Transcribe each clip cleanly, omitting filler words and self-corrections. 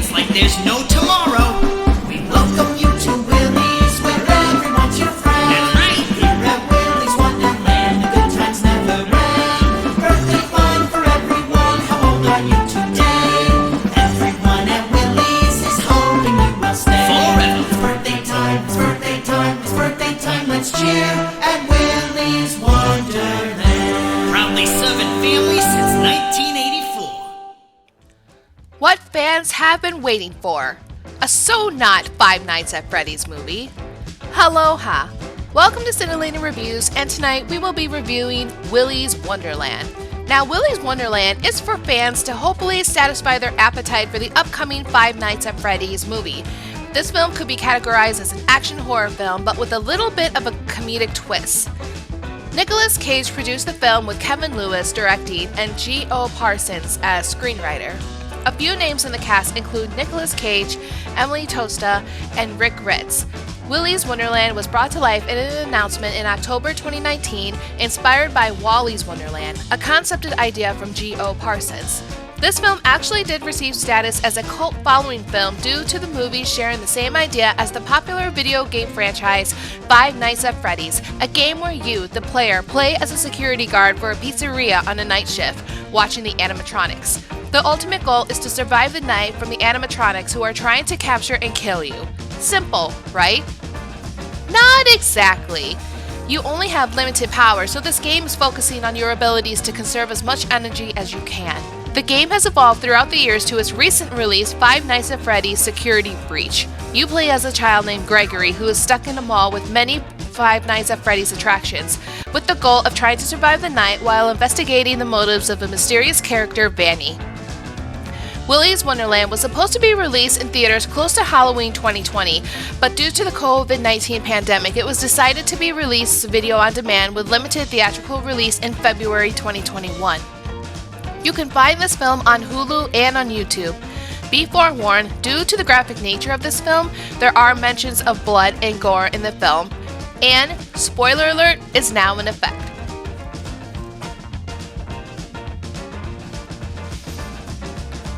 It's like there's no tomorrow. We welcome you to Willy's, where everyone's your friend. That's right. Here at Willy's Wonderland, the good times never end. Birthday fun for everyone, how old are you today? Everyone at Willy's is hoping you will stay. Forever. It's birthday time, it's birthday time, it's birthday time, let's cheer at Willy's Wonderland. Proudly serving families since 1984. What fans have been waiting for. A so-not Five Nights at Freddy's movie. Aloha! Welcome to Cyntillating Reviews, and tonight we will be reviewing Willy's Wonderland. Now, Willy's Wonderland is for fans to hopefully satisfy their appetite for the upcoming Five Nights at Freddy's movie. This film could be categorized as an action horror film, but with a little bit of a comedic twist. Nicolas Cage produced the film with Kevin Lewis directing and G.O. Parsons as screenwriter. A few names in the cast include Nicolas Cage, Emily Tosta, and Rick Ritz. Willy's Wonderland was brought to life in an announcement in October 2019, inspired by Wally's Wonderland, a concepted idea from G.O. Parsons. This film actually did receive status as a cult following film due to the movie sharing the same idea as the popular video game franchise Five Nights at Freddy's, a game where you, the player, play as a security guard for a pizzeria on a night shift, watching the animatronics. The ultimate goal is to survive the night from the animatronics who are trying to capture and kill you. Simple, right? Not exactly. You only have limited power, so this game is focusing on your abilities to conserve as much energy as you can. The game has evolved throughout the years to its recent release, Five Nights at Freddy's Security Breach. You play as a child named Gregory who is stuck in a mall with many Five Nights at Freddy's attractions, with the goal of trying to survive the night while investigating the motives of a mysterious character, Vanny. Willy's Wonderland was supposed to be released in theaters close to Halloween 2020, but due to the COVID-19 pandemic, it was decided to be released video on demand with limited theatrical release in February 2021. You can find this film on Hulu and on YouTube. Be forewarned, due to the graphic nature of this film, there are mentions of blood and gore in the film, and, spoiler alert, is now in effect.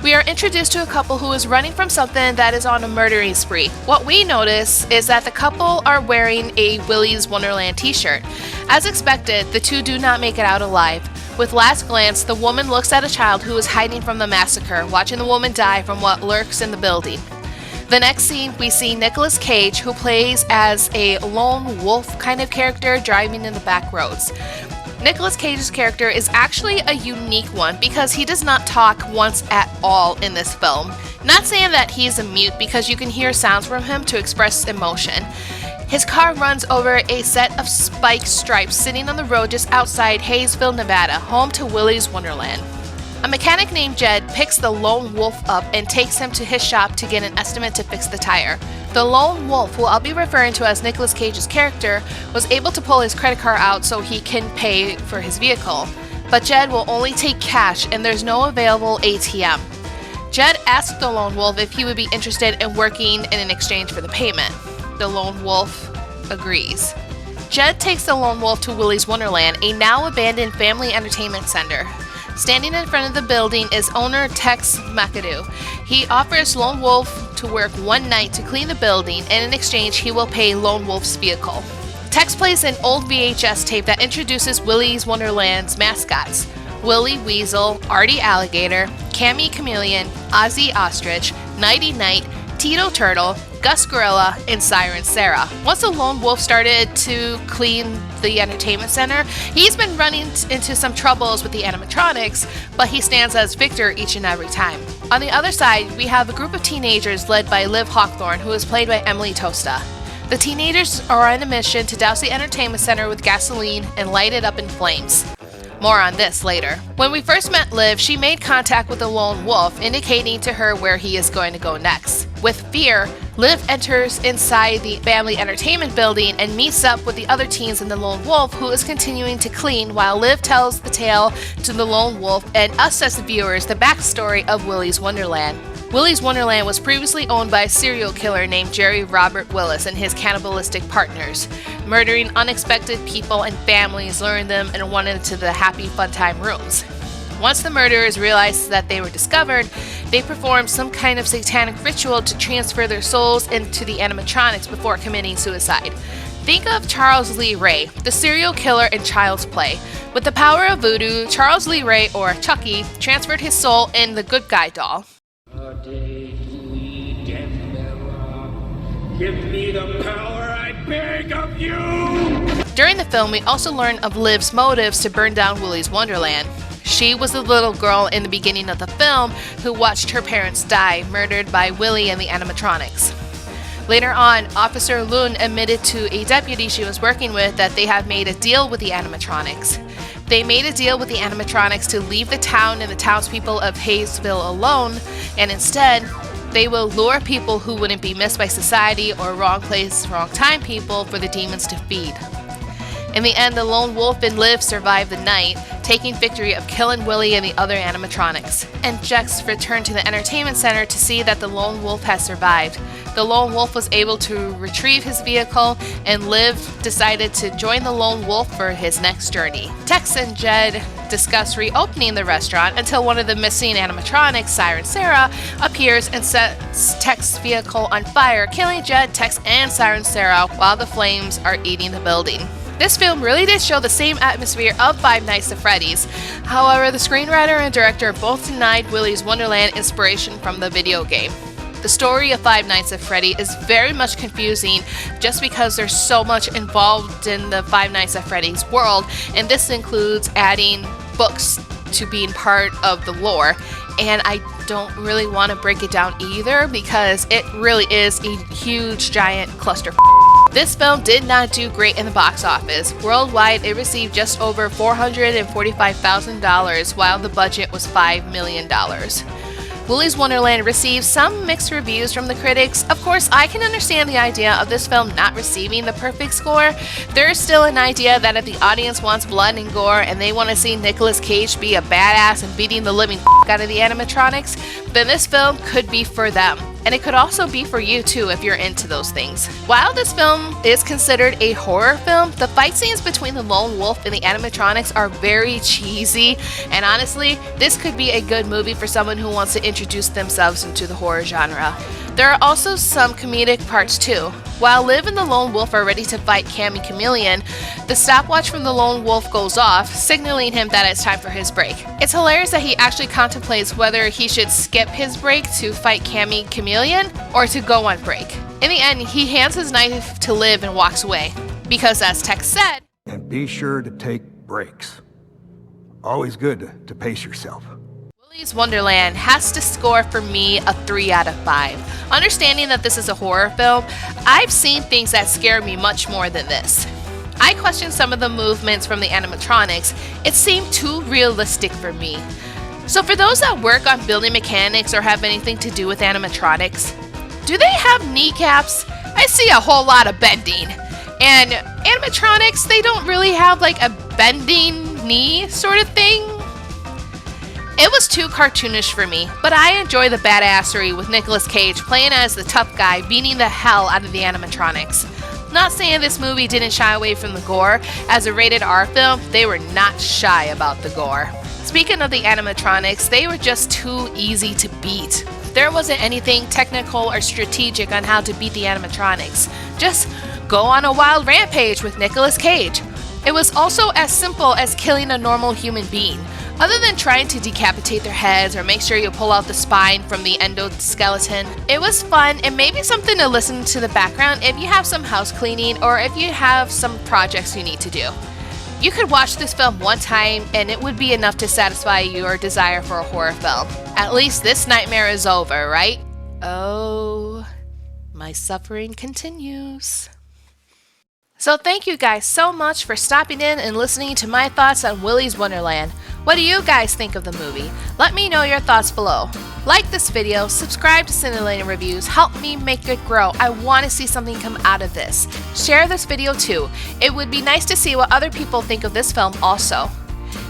We are introduced to a couple who is running from something that is on a murdering spree. What we notice is that the couple are wearing a Willy's Wonderland t-shirt. As expected, the two do not make it out alive. With last glance, the woman looks at a child who is hiding from the massacre, watching the woman die from what lurks in the building. The next scene, we see Nicolas Cage, who plays as a lone wolf kind of character driving in the back roads. Nicolas Cage's character is actually a unique one because he does not talk once at all in this film. Not saying that he's a mute because you can hear sounds from him to express emotion. His car runs over a set of spike stripes sitting on the road just outside Hayesville, Nevada, home to Willy's Wonderland. A mechanic named Jed picks the lone wolf up and takes him to his shop to get an estimate to fix the tire. The lone wolf, who I'll be referring to as Nicolas Cage's character, was able to pull his credit card out so he can pay for his vehicle. But Jed will only take cash and there's no available ATM. Jed asks the lone wolf if he would be interested in working in exchange for the payment. The lone wolf agrees. Jed takes the lone wolf to Willy's Wonderland, a now abandoned family entertainment center. Standing in front of the building is owner Tex Mcadoo. He offers Lone Wolf to work one night to clean the building, and in exchange he will pay Lone Wolf's vehicle. Tex plays an old VHS tape that introduces Willy's Wonderland's mascots: Willy Weasel, Artie Alligator, Cammy Chameleon, Ozzy Ostrich, Nighty Night, Tito Turtle, Gus Gorilla, and Siren Sarah. Once the Lone Wolf started to clean the entertainment center, he's been running into some troubles with the animatronics, but he stands as victor each and every time. On the other side, we have a group of teenagers led by Liv Hawthorne, who is played by Emily Tosta. The teenagers are on a mission to douse the entertainment center with gasoline and light it up in flames. More on this later. When we first met Liv, she made contact with the lone wolf, indicating to her where he is going to go next. With fear, Liv enters inside the family entertainment building and meets up with the other teens and the lone wolf, who is continuing to clean, while Liv tells the tale to the lone wolf and us as the viewers the backstory of Willy's Wonderland. Willy's Wonderland was previously owned by a serial killer named Jerry Robert Willis and his cannibalistic partners, murdering unexpected people and families, luring them and one into the happy fun time rooms. Once the murderers realized that they were discovered, they performed some kind of satanic ritual to transfer their souls into the animatronics before committing suicide. Think of Charles Lee Ray, the serial killer in Child's Play. With the power of voodoo, Charles Lee Ray, or Chucky, transferred his soul in the good guy doll. Give me the power, I beg of you! During the film, we also learn of Liv's motives to burn down Willy's Wonderland. She was the little girl in the beginning of the film who watched her parents die, murdered by Willy and the animatronics. Later on, Officer Loon admitted to a deputy she was working with that they had made a deal with the animatronics. They made a deal with the animatronics to leave the town and the townspeople of Hayesville alone, and instead, they will lure people who wouldn't be missed by society or wrong place, wrong time people for the demons to feed. In the end, the lone wolf and Liv survived the night, taking victory of killing Willy and the other animatronics. And Jex returned to the entertainment center to see that the lone wolf has survived. The lone wolf was able to retrieve his vehicle, and Liv decided to join the lone wolf for his next journey. Tex and Jed discuss reopening the restaurant until one of the missing animatronics, Siren Sarah, appears and sets Tex's vehicle on fire, killing Jed, Tex, and Siren Sarah while the flames are eating the building. This film really did show the same atmosphere of Five Nights at Freddy's. However, the screenwriter and director both denied Willy's Wonderland inspiration from the video game. The story of Five Nights at Freddy is very much confusing just because there's so much involved in the Five Nights at Freddy's world, and this includes adding books to being part of the lore. And I don't really want to break it down either because it really is a huge giant cluster. This film did not do great in the box office. Worldwide, it received just over $445,000 while the budget was $5 million. Willy's Wonderland received some mixed reviews from the critics. Of course, I can understand the idea of this film not receiving the perfect score. There is still an idea that if the audience wants blood and gore and they want to see Nicolas Cage be a badass and beating the living out of the animatronics, then this film could be for them. And it could also be for you too if you're into those things. While this film is considered a horror film, the fight scenes between the lone wolf and the animatronics are very cheesy, and honestly, this could be a good movie for someone who wants to introduce themselves into the horror genre. There are also some comedic parts too. While Liv and the lone wolf are ready to fight Cammy Chameleon, the stopwatch from the lone wolf goes off, signaling him that it's time for his break. It's hilarious that he actually contemplates whether he should skip his break to fight Cammy Chameleon or to go on break. In the end, he hands his knife to Liv and walks away. Because as Tex said, and be sure to take breaks. Always good to pace yourself. Willy's Wonderland has to score for me a 3 out of 5. Understanding that this is a horror film, I've seen things that scare me much more than this. I questioned some of the movements from the animatronics. It seemed too realistic for me. So for those that work on building mechanics or have anything to do with animatronics, do they have kneecaps? I see a whole lot of bending. And animatronics, they don't really have like a bending knee sort of thing. It was too cartoonish for me, but I enjoy the badassery with Nicolas Cage playing as the tough guy beating the hell out of the animatronics. Not saying this movie didn't shy away from the gore. As a rated R film, they were not shy about the gore. Speaking of the animatronics, they were just too easy to beat. There wasn't anything technical or strategic on how to beat the animatronics. Just go on a wild rampage with Nicolas Cage. It was also as simple as killing a normal human being. Other than trying to decapitate their heads or make sure you pull out the spine from the endoskeleton, it was fun and maybe something to listen to the background if you have some house cleaning or if you have some projects you need to do. You could watch this film one time and it would be enough to satisfy your desire for a horror film. At least this nightmare is over, right? Oh, my suffering continues. So thank you guys so much for stopping in and listening to my thoughts on Willy's Wonderland. What do you guys think of the movie? Let me know your thoughts below. Like this video, subscribe to Cyntillating Reviews, help me make it grow. I want to see something come out of this. Share this video too. It would be nice to see what other people think of this film also.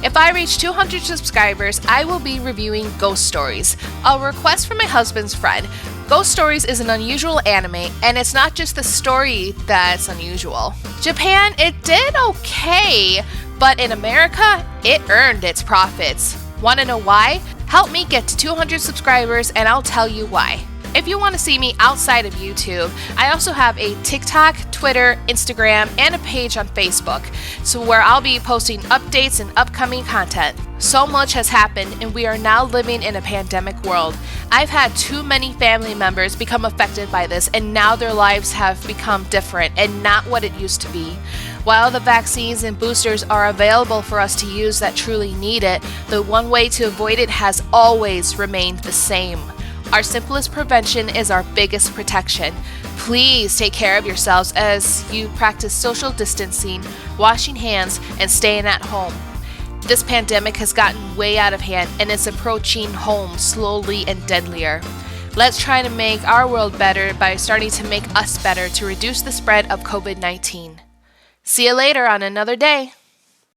If I reach 200 subscribers, I will be reviewing Ghost Stories, a request from my husband's friend. Ghost Stories is an unusual anime, and it's not just the story that's unusual. Japan, it did okay, but in America, it earned its profits. Want to know why? Help me get to 200 subscribers and I'll tell you why. If you want to see me outside of YouTube, I also have a TikTok, Twitter, Instagram, and a page on Facebook, so where I'll be posting updates and upcoming content. So much has happened and we are now living in a pandemic world. I've had too many family members become affected by this and now their lives have become different and not what it used to be. While the vaccines and boosters are available for us to use that truly need it, the one way to avoid it has always remained the same. Our simplest prevention is our biggest protection. Please take care of yourselves as you practice social distancing, washing hands, and staying at home. This pandemic has gotten way out of hand and is approaching home slowly and deadlier. Let's try to make our world better by starting to make us better to reduce the spread of COVID-19. See you later on another day.